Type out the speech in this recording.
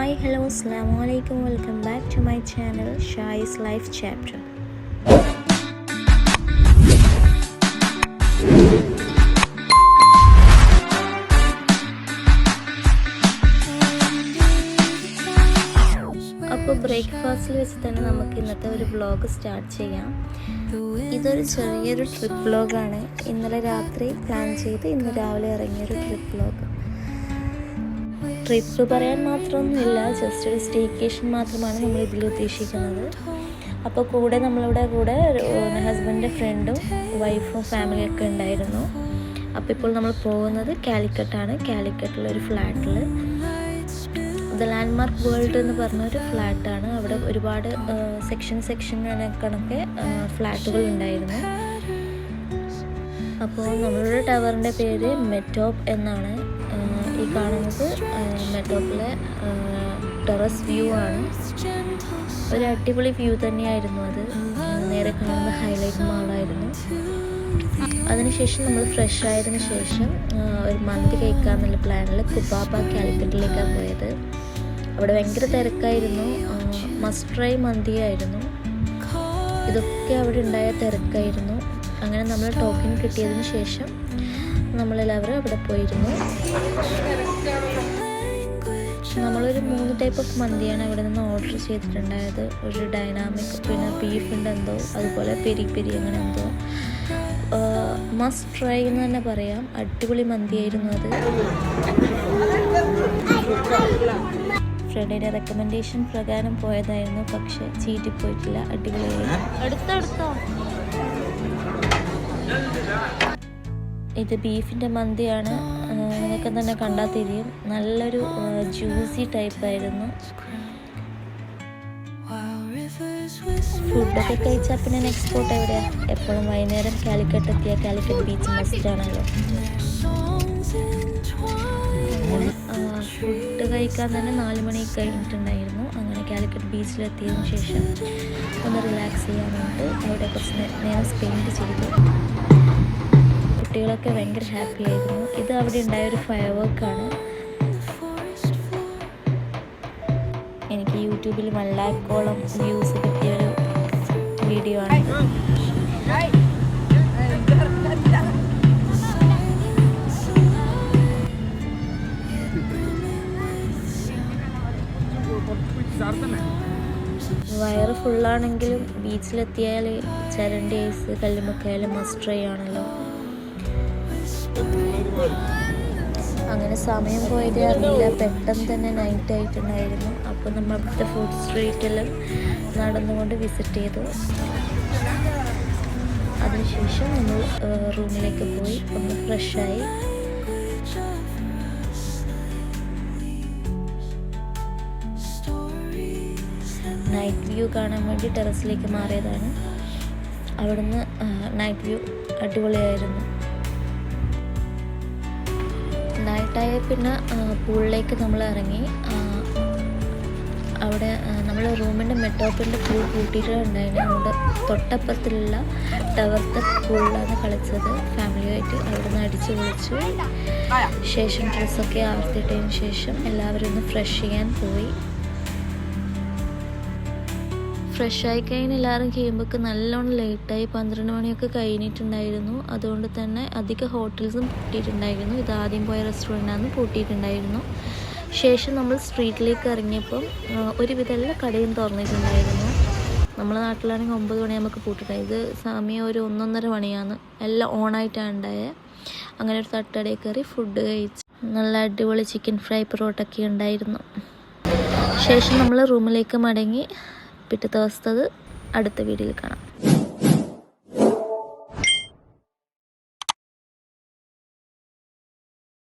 Hi, hello, assalamualaikum. Welcome back to my channel, Shai's Life Chapter. അപ്പോൾ ബ്രേക്ക്ഫാസ്റ്റിൽ വെച്ച് തന്നെ നമുക്ക് ഇന്നത്തെ ഒരു വ്ളോഗ് സ്റ്റാർട്ട് ചെയ്യാം. ഇതൊരു ചെറിയൊരു ട്രിപ്പ് വ്ളോഗാണ്. ഇന്നലെ രാത്രി പ്ലാൻ ചെയ്ത് ഇന്ന് രാവിലെ ഇറങ്ങിയൊരു ട്രിപ്പ് വ്ളോഗ്. ട്രിപ്പ് പറയാൻ മാത്രമൊന്നുമില്ല, ജസ്റ്റ് ഒരു സ്റ്റേക്കേഷൻ മാത്രമാണ് നമ്മൾ ഇതിൽ ഉദ്ദേശിക്കുന്നത്. അപ്പോൾ കൂടെ നമ്മളിവിടെ ഹസ്ബൻഡിൻ്റെ ഫ്രണ്ടും വൈഫും ഫാമിലിയൊക്കെ ഉണ്ടായിരുന്നു. അപ്പോൾ ഇപ്പോൾ നമ്മൾ പോകുന്നത് കാലിക്കട്ടാണ്. കാലിക്കട്ടിലൊരു ഫ്ലാറ്റിൽ ദ ലാൻഡ്മാർക്ക് വേൾഡ് എന്ന് പറഞ്ഞൊരു ഫ്ലാറ്റാണ്. അവിടെ ഒരുപാട് സെക്ഷൻ കണക്കെ ഫ്ലാറ്റുകൾ ഉണ്ടായിരുന്നു. അപ്പോൾ നമ്മളുടെ ടവറിൻ്റെ പേര് മെറ്റോപ്പ് എന്നാണ്. ഈ കാണുന്നത് മെറ്റോപ്പിലെ ടെറസ് വ്യൂ ആണ്. ഒരു അടിപൊളി വ്യൂ തന്നെയായിരുന്നു അത്. നേരെ കാണുന്ന ഹൈലൈറ്റ് മാളായിരുന്നു. അതിനുശേഷം നമ്മൾ ഫ്രഷ് ആയതിനു ശേഷം ഒരു മന്തി കഴിക്കാമെന്നുള്ള പ്ലാനിൽ കുബാബ കാലിക്കറ്റിലേക്കാണ് പോയത്. അവിടെ ഭയങ്കര തിരക്കായിരുന്നു. മസ്റ്റ് ട്രൈ മന്തിയായിരുന്നു. ഇതൊക്കെ അവിടെ ഉണ്ടായ തിരക്കായിരുന്നു. അങ്ങനെ നമ്മൾ ടോക്കൺ കിട്ടിയതിന് ശേഷം നമ്മളെല്ലാവരും അവിടെ പോയിരുന്നു. നമ്മളൊരു 3 ടൈപ്പ് ഓഫ് മന്തിയാണ് അവിടെ നിന്ന് ഓർഡർ ചെയ്തിട്ടുണ്ടായത്. ഒരു ഡൈനാമിക്, പിന്നെ ബീഫിൻ്റെ എന്തോ, അതുപോലെ പെരി അങ്ങനെ എന്തോ. മസ്റ്റ് ട്രൈ എന്ന് തന്നെ പറയാം. അടിപൊളി മന്തിയായിരുന്നു അത്. ഫ്രണ്ടിൻ്റെ റെക്കമെൻഡേഷൻ പ്രകാരം പോയതായിരുന്നു, പക്ഷെ ചീറ്റിപ്പോയിട്ടില്ല. അടിപൊളിയായിരുന്നു. അടുത്തോ ഇത് ബീഫിൻ്റെ മന്തിയാണ്. നിങ്ങൾക്ക് തന്നെ കണ്ടാൽ തിരിയും. നല്ലൊരു ജ്യൂസി ടൈപ്പായിരുന്നു. ഫുഡൊക്കെ കഴിച്ചാൽ പിന്നെ നെക്സ്റ്റ് സ്പോട്ട് എവിടെയാണ്? എപ്പോഴും വൈകുന്നേരം കാലിക്കട്ട് എത്തിയ കാലിക്കറ്റ് ബീച്ച് മസ്റ്റാണല്ലോ. ഫുഡ് കഴിക്കാൻ തന്നെ 4 മണി കഴിഞ്ഞിട്ടുണ്ടായിരുന്നു. അങ്ങനെ കാലിക്കറ്റ് ബീച്ചിലെത്തിയതിനു ശേഷം ഒന്ന് റിലാക്സ് ചെയ്യാൻ വേണ്ടി അവിടെ കുറച്ച് നേരം സ്പെൻഡ് ചെയ്തു. കുട്ടികളൊക്കെ ഭയങ്കര ഹാപ്പി ആയിരുന്നു. ഇത് അവിടെ ഉണ്ടായൊരു ഫയർ വർക്കാണ്. എനിക്ക് യൂട്യൂബിൽ 1 ലാക്കോളം വ്യൂസ് കിട്ടിയൊരു വീഡിയോ ആണ്. വയറ് ഫുള്ളാണെങ്കിലും ബീച്ചിലെത്തിയാൽ ചരണ്ടി ഐസ്, കല്ലുമ്മക്കായാലും മസ്റ്റ് ട്രൈ ആണല്ലോ. അങ്ങനെ സമയം പോയത് അറിയില്ല. പെട്ടെന്ന് തന്നെ നൈറ്റ് ആയിട്ടുണ്ടായിരുന്നു. അപ്പോൾ നമ്മൾ അവിടുത്തെ ഫുഡ് സ്ട്രീറ്റിൽ നടന്നുകൊണ്ട് വിസിറ്റ് ചെയ്തു. അതിനുശേഷം നമ്മൾ റൂമിലേക്ക് പോയി ഒന്ന് ഫ്രഷായി. നൈറ്റ് വ്യൂ കാണാൻ വേണ്ടി ടെറസിലേക്ക് മാറിയതാണ്. അവിടുന്ന് നൈറ്റ് വ്യൂ അടിപൊളിയായിരുന്നു. നൈറ്റായ പിന്നെ പൂളിലേക്ക് നമ്മൾ ഇറങ്ങി. അവിടെ നമ്മൾ റൂമിൻ്റെ മെറ്റോപ്പിൻ്റെ പൂൾ കൂട്ടിയിട്ടുണ്ടായിരുന്നു. അതുകൊണ്ട് തൊട്ടപ്പുറത്തുള്ള ടവറത്തെ പൂളിലാണ് കളിച്ചത് ഫാമിലിയായിട്ട്. അവിടെ നിന്ന് അടിച്ചു പൊളിച്ചു. ശേഷം ഡ്രസ്സൊക്കെ ആവർത്തിയിട്ടതിന് ശേഷം എല്ലാവരും ഒന്ന് ഫ്രഷ് ചെയ്യാൻ പോയി. ഫ്രഷ് ആയി കഴിഞ്ഞ് എല്ലാവരും കഴിയുമ്പോൾ നല്ലോണം ലേറ്റായി. 12 മണിയൊക്കെ കഴിഞ്ഞിട്ടുണ്ടായിരുന്നു. അതുകൊണ്ട് തന്നെ അധിക ഹോട്ടൽസും പൂട്ടിയിട്ടുണ്ടായിരുന്നു. ഇത് ആദ്യം പോയ റെസ്റ്റോറൻറ്റാണ് പൂട്ടിയിട്ടുണ്ടായിരുന്നു. ശേഷം നമ്മൾ സ്ട്രീറ്റിലേക്ക് ഇറങ്ങിയപ്പം ഒരുവിധം എല്ലാ കടയും തുറന്നിട്ടുണ്ടായിരുന്നു. നമ്മളെ നാട്ടിലാണെങ്കിൽ 9 മണിയാകുമ്പോൾ പൂട്ടിട്ടായി. ഇത് സമയം ഒരു 1-1.5 മണിയാണ്. എല്ലാം ഓണായിട്ടാണ് ഉണ്ടായത്. അങ്ങനെ ഒരു തട്ടുകടയിൽ കയറി ഫുഡ് കഴിച്ചു. നല്ല അടിപൊളി ചിക്കൻ ഫ്രൈ, പൊറോട്ടൊക്കെ ഉണ്ടായിരുന്നു. ശേഷം നമ്മൾ റൂമിലേക്ക് മടങ്ങി. പിറ്റത്തെ ദിവസത്തത് അടുത്ത വീഡിയോയിൽ കാണാം.